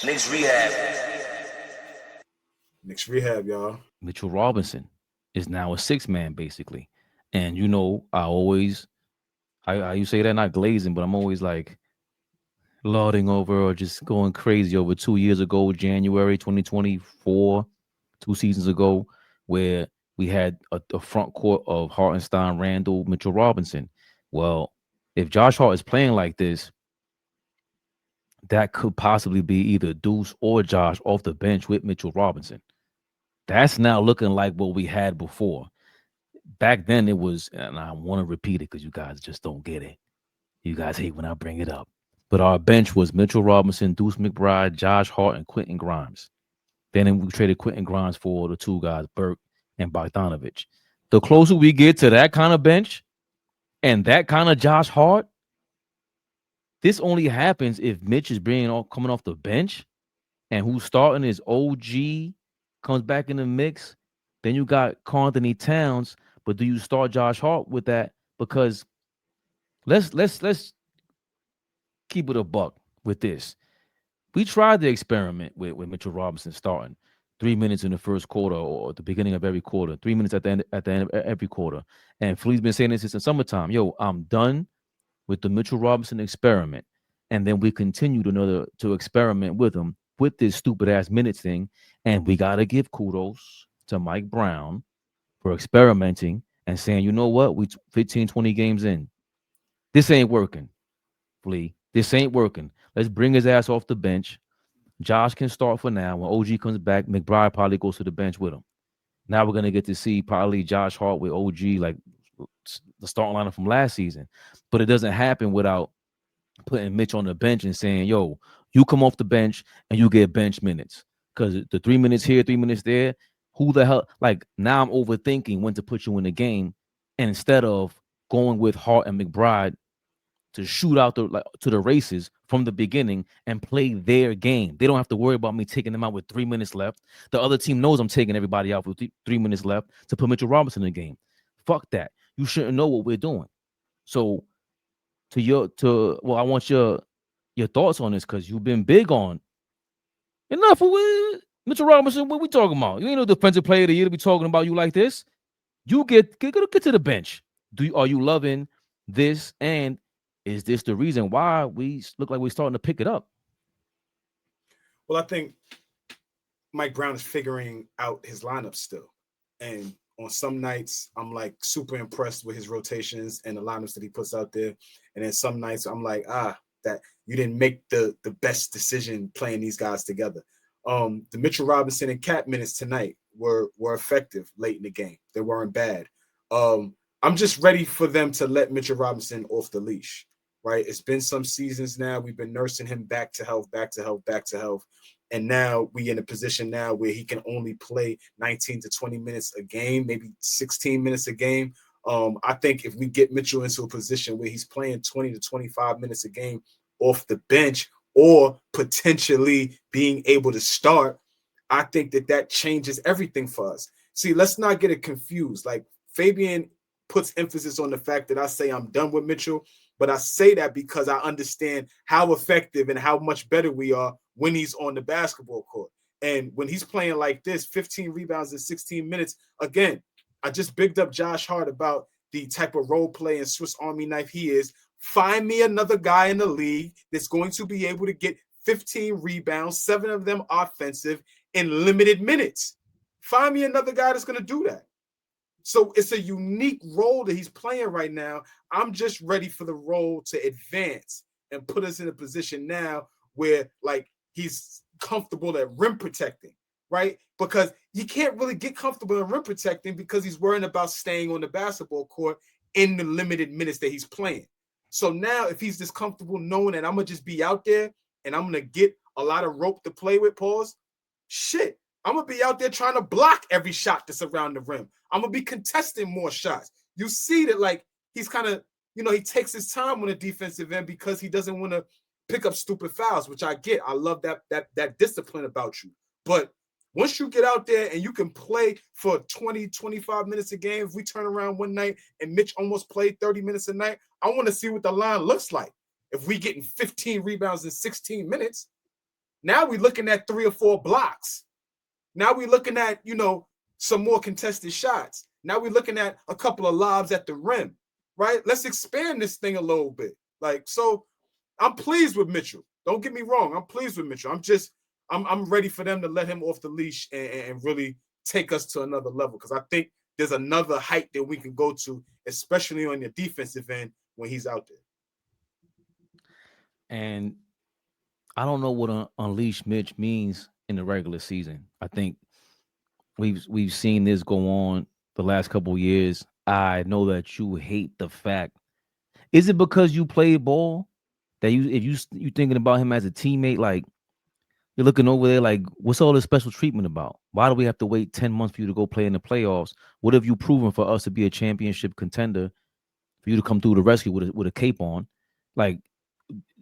Knicks rehab. Knicks rehab, y'all. Mitchell Robinson is now a 6-man basically. And you know, I you say that not glazing, but I'm always like lauding over or just going crazy over 2 years ago, January 2024, 2 seasons ago, where we had a front court of Hartenstein, Randall, Mitchell Robinson. Well, if Josh Hart is playing like this, that could possibly be either Deuce or Josh off the bench with Mitchell Robinson. That's now looking like what we had before. Back then it was, and I want to repeat it because you guys just don't get it. You guys hate when I bring it up. But our bench was Mitchell Robinson, Deuce McBride, Josh Hart, and Quentin Grimes. Then we traded Quentin Grimes for the two guys, Burke and Bogdanovich. The closer we get to that kind of bench and that kind of Josh Hart, this only happens if Mitch is coming off the bench, and who's starting is OG comes back in the mix. Then you got Anthony Towns, but do you start Josh Hart with that? Because let's keep it a buck with this. We tried the experiment with Mitchell Robinson starting 3 minutes in the first quarter or at the beginning of every quarter, 3 minutes at the end of every quarter. And Flea's been saying this since the summertime. Yo, I'm done with the Mitchell Robinson experiment. And then we continued to experiment with him with this stupid ass minutes thing. And we got to give kudos to Mike Brown for experimenting and saying, you know what? We 15, 20 games in. This ain't working, Flea. This ain't working. Let's bring his ass off the bench. Josh can start for now. When OG comes back, McBride probably goes to the bench with him. Now we're going to get to see probably Josh Hart with OG, like the starting lineup from last season. But it doesn't happen without putting Mitch on the bench and saying, yo, you come off the bench and you get bench minutes. Because the 3 minutes here, 3 minutes there, who the hell? Like, now I'm overthinking when to put you in the game. And instead of going with Hart and McBride to shoot out to the races from the beginning and play their game. They don't have to worry about me taking them out with 3 minutes left. The other team knows I'm taking everybody out with 3 minutes left to put Mitchell Robinson in the game. Fuck that. You shouldn't know what we're doing. So I want your thoughts on this, because you've been big on enough with Mitchell Robinson. What we talking about? You ain't no defensive player of the year to be talking about you like this. You get to the bench. Are you loving this? And is this the reason why we look like we're starting to pick it up? Well, I think Mike Brown is figuring out his lineup still. And on some nights, I'm like super impressed with his rotations and the lineups that he puts out there. And then some nights I'm like, that you didn't make the best decision playing these guys together. The Mitchell Robinson and Cat minutes tonight were effective late in the game. They weren't bad. I'm just ready for them to let Mitchell Robinson off the leash. Right. It's been some seasons now. We've been nursing him back to health. And now we in a position now where he can only play 19 to 20 minutes a game, maybe 16 minutes a game. I think if we get Mitchell into a position where he's playing 20 to 25 minutes a game off the bench or potentially being able to start, I think that changes everything for us. See, let's not get it confused. Like, Fabian puts emphasis on the fact that I say I'm done with Mitchell. But I say that because I understand how effective and how much better we are when he's on the basketball court. And when he's playing like this, 15 rebounds in 16 minutes, again, I just bigged up Josh Hart about the type of role play and Swiss Army knife he is. Find me another guy in the league that's going to be able to get 15 rebounds, 7 of them offensive, in limited minutes. Find me another guy that's going to do that. So it's a unique role that he's playing right now. I'm just ready for the role to advance and put us in a position now where, like, he's comfortable at rim protecting, right? Because you can't really get comfortable in rim protecting because he's worrying about staying on the basketball court in the limited minutes that he's playing. So now if he's just comfortable knowing that I'm going to just be out there and I'm going to get a lot of rope to play with, shit, I'm going to be out there trying to block every shot that's around the rim. I'm going to be contesting more shots. You see that, like, he's kind of, he takes his time on the defensive end because he doesn't want to pick up stupid fouls, which I get. I love that discipline about you. But once you get out there and you can play for 20, 25 minutes a game, if we turn around one night and Mitch almost played 30 minutes a night, I want to see what the line looks like. If we getting 15 rebounds in 16 minutes, Now we're looking at 3 or 4 blocks. Now we're looking at, some more contested shots. Now we're looking at a couple of lobs at the rim, right? Let's expand this thing a little bit. So I'm pleased with Mitchell. Don't get me wrong. I'm pleased with Mitchell. I'm ready for them to let him off the leash and really take us to another level, because I think there's another height that we can go to, especially on the defensive end when he's out there. And I don't know what unleash Mitch means in the regular season. I think we've seen this go on the last couple of years. I know that you hate the fact. Is it because you played ball that if you thinking about him as a teammate, like you're looking over there like, what's all this special treatment about? Why do we have to wait 10 months for you to go play in the playoffs? What have you proven for us to be a championship contender, for you to come through the rescue with a cape on? Like,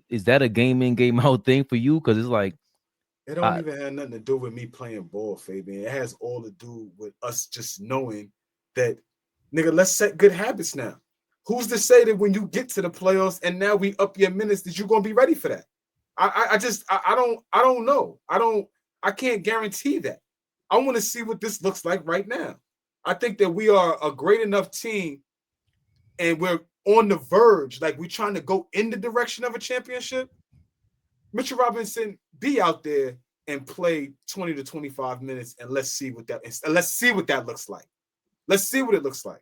is that a game in, game out thing for you? Because it's like, it don't even have nothing to do with me playing ball, Fabian. It has all to do with us just knowing that, nigga, let's set good habits now. Who's to say that when you get to the playoffs and now we up your minutes, that you're gonna be ready for that? I don't know. I can't guarantee that. I want to see what this looks like right now. I think that we are a great enough team and we're on the verge, like we're trying to go in the direction of a championship. Mitchell Robinson, be out there and play 20 to 25 minutes, and let's see what that looks like. Let's see what it looks like.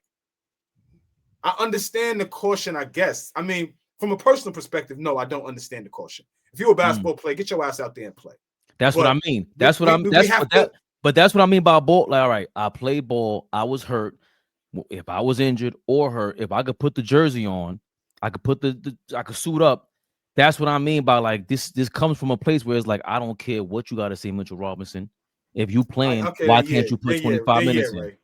I understand the caution, I guess. I mean, from a personal perspective, no, I don't understand the caution. If you're a basketball player, get your ass out there and play. That's what I mean. But that's what I mean by ball. Like, all right, I played ball. I was hurt. If I was injured or hurt, if I could put the jersey on, I could put I could suit up. That's what I mean by like this comes from a place where it's like, I don't care what you got to say, Mitchell Robinson. If you playing, why can't you put 25 minutes in? Right.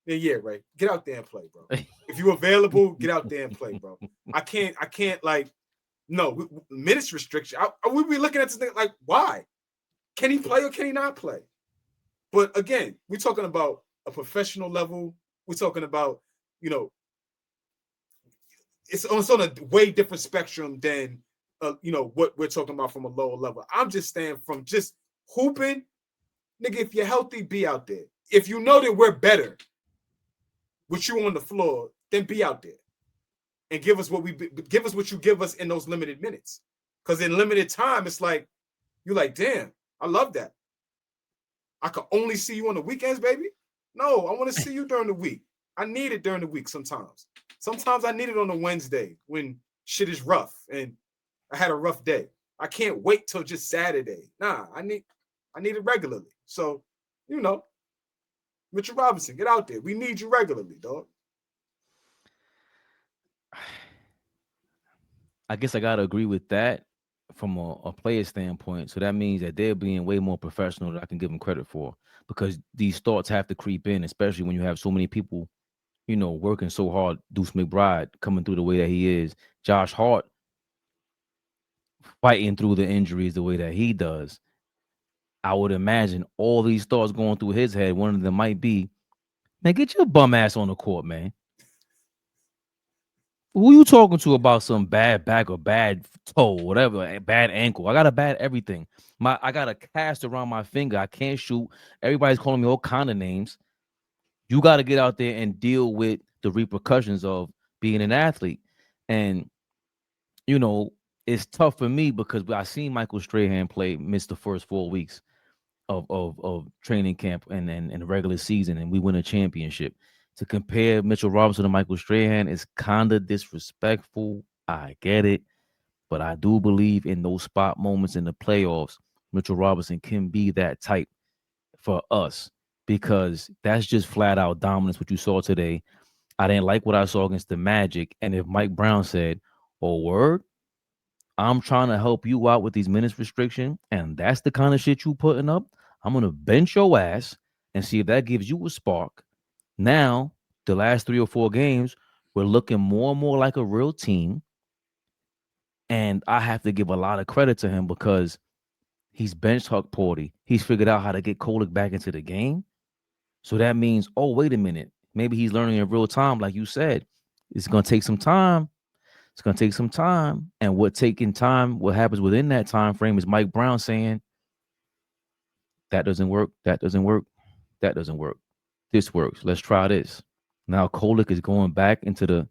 Yeah, right. Get out there and play, bro. If you're available, get out there and play, bro. I can't like, no, minutes restriction. We be looking at this thing like, why? Can he play or can he not play? But again, we're talking about a professional level. We're talking about, it's on a way different spectrum than, what we're talking about from a lower level. I'm just saying from just hooping, nigga, if you're healthy, be out there. If you know that we're better with you on the floor, then be out there and give us what you give us in those limited minutes. Because in limited time, it's like, you're like, damn, I love that. I can only see you on the weekends, baby. No, I want to see you during the week. I need it during the week sometimes. Sometimes I need it on a Wednesday when shit is rough and I had a rough day. I can't wait till just Saturday. Nah, I need it regularly. So, Mitchell Robinson, get out there. We need you regularly, dog. I guess I gotta agree with that from a player standpoint. So that means that they're being way more professional than I can give them credit for, because these thoughts have to creep in, especially when you have so many people, working so hard. Deuce McBride coming through the way that he is, Josh Hart fighting through the injuries the way that he does. I would imagine all these thoughts going through his head. One of them might be, man, get your bum ass on the court, man. Who you talking to about some bad back or bad toe, whatever, bad ankle? I got a bad everything. I got a cast around my finger. I can't shoot. Everybody's calling me all kind of names. You got to get out there and deal with the repercussions of being an athlete. And, it's tough for me because I seen Michael Strahan miss the first 4 weeks of training camp and the regular season, and we win a championship. To compare Mitchell Robinson to Michael Strahan is kind of disrespectful. I get it. But I do believe in those spot moments in the playoffs, Mitchell Robinson can be that type for us, because that's just flat out dominance, what you saw today. I didn't like what I saw against the Magic. And if Mike Brown said, oh, word, I'm trying to help you out with these minutes restriction, and that's the kind of shit you putting up, I'm going to bench your ass and see if that gives you a spark. Now, the last 3 or 4 games, we're looking more and more like a real team. And I have to give a lot of credit to him because he's benched Huck Porty. He's figured out how to get Kolek back into the game. So that means, oh, wait a minute. Maybe he's learning in real time, like you said. It's going to take some time. It's going to take some time. And what happens within that time frame is Mike Brown saying, That doesn't work. That doesn't work. That doesn't work. This works. Let's try this. Now Kolek is going back into the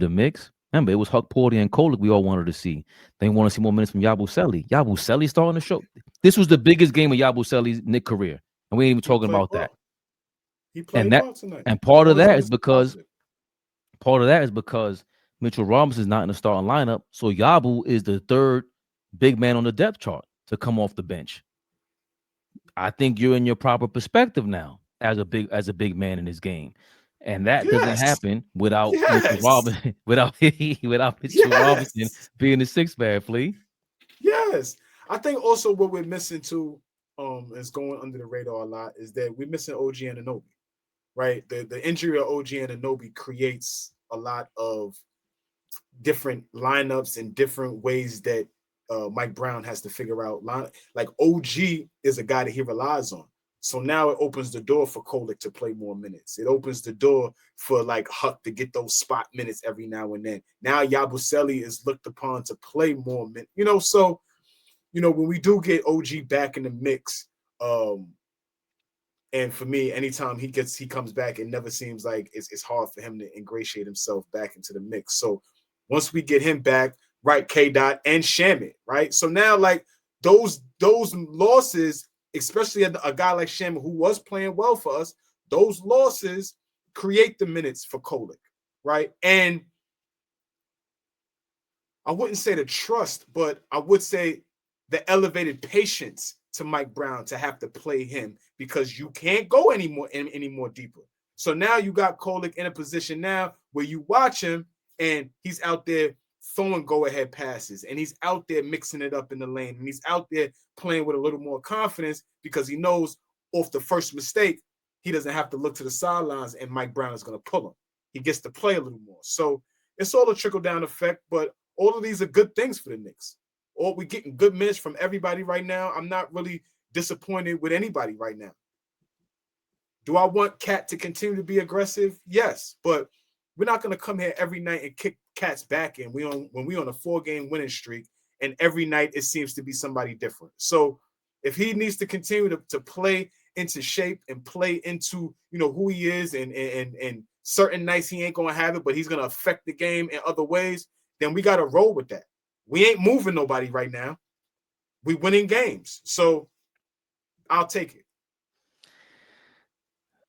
mix. Remember, it was Huck Porty and Kolek we all wanted to see. They want to see more minutes from Yabusele. Yabusele starting the show. This was the biggest game of Yabusele's Knicks career, and we ain't even talking about that. He played well tonight. And part of that is because Mitchell Robinson is not in the starting lineup, so Yabu is the third big man on the depth chart to come off the bench. I think you're in your proper perspective now as a big man in this game. And that doesn't happen without Mitchell Robinson, without Mitchell Robinson being the sixth man, Flea. Yes. I think also what we're missing too, is going under the radar a lot, is that we're missing OG Anunoby, right? The injury of OG Anunoby creates a lot of different lineups and different ways that Mike Brown has to figure out. Like OG is a guy that he relies on. So now it opens the door for Kolek to play more minutes. It opens the door for like Huck to get those spot minutes every now and then. Now Yabusele is looked upon to play more minutes. So, when we do get OG back in the mix, and for me, anytime he comes back, it never seems like it's hard for him to ingratiate himself back into the mix. So once we get him back, right, K-Dot and Shamit, right? So now like those losses, especially a guy like Shamit who was playing well for us, those losses create the minutes for Kolek, right? And I wouldn't say the trust, but I would say the elevated patience to Mike Brown to have to play him, because you can't go any more deeper. So now you got Kolek in a position now where you watch him and he's out there throwing go-ahead passes, and he's out there mixing it up in the lane, and he's out there playing with a little more confidence because he knows off the first mistake, he doesn't have to look to the sidelines and Mike Brown is going to pull him. He gets to play a little more. So it's all a trickle-down effect, but all of these are good things for the Knicks. We're getting good minutes from everybody right now. I'm not really disappointed with anybody right now. Do I want Cat to continue to be aggressive? Yes, but we're not going to come here every night and kick Cat's back in. When we on a 4-game winning streak, and every night it seems to be somebody different. So if he needs to continue to play into shape and play into who he is, and certain nights he ain't going to have it, but he's going to affect the game in other ways, then we got to roll with that. We ain't moving nobody right now. We winning games. So I'll take it.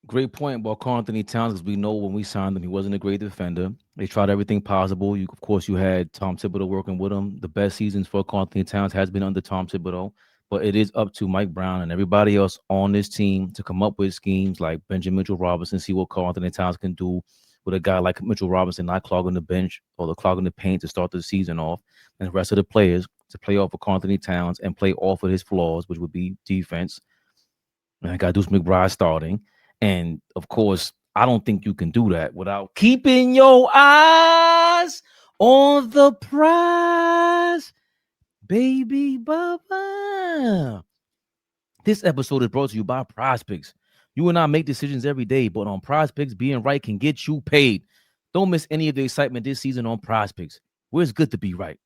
Great point about Karl-Anthony Towns, because we know when we signed him, he wasn't a great defender. They tried everything possible. You had Tom Thibodeau working with him. The best seasons for Karl-Anthony Towns has been under Tom Thibodeau, but it is up to Mike Brown and everybody else on this team to come up with schemes like Benjamin Mitchell Robinson, see what Karl-Anthony Towns can do with a guy like Mitchell Robinson not clogging the bench or clogging the paint to start the season off, and the rest of the players to play off of Karl-Anthony Towns and play off of his flaws, which would be defense. And I got Deuce McBride starting. And, of course, I don't think you can do that without keeping your eyes on the prize, baby Bubba. This episode is brought to you by Prize Picks. You and I make decisions every day, but on Prize Picks, being right can get you paid. Don't miss any of the excitement this season on Prize Picks, where it's good to be right.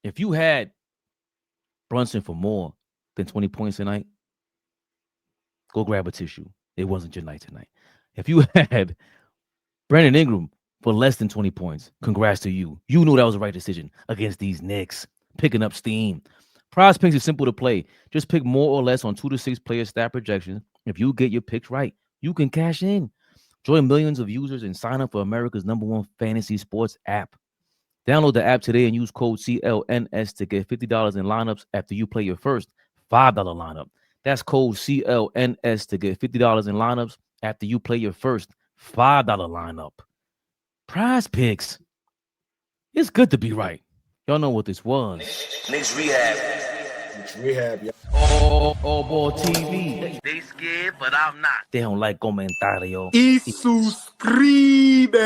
If you had Brunson for more than 20 points tonight, go grab a tissue. It wasn't your night tonight. If you had Brandon Ingram for less than 20 points, congrats to you. You knew that was the right decision against these Knicks, picking up steam. Prize Picks is simple to play. Just pick more or less on 2 to 6 player stat projections. If you get your picks right, you can cash in. Join millions of users and sign up for America's #1 fantasy sports app. Download the app today and use code CLNS to get $50 in lineups after you play your first $5 lineup. That's code CLNS to get $50 in lineups after you play your first $5 lineup. Prize Picks. It's good to be right. Y'all know what this was. Knicks rehab. Knicks rehab, yeah. ALLBALL TV. They scared, but I'm not. They don't like comentario. Y suscribe.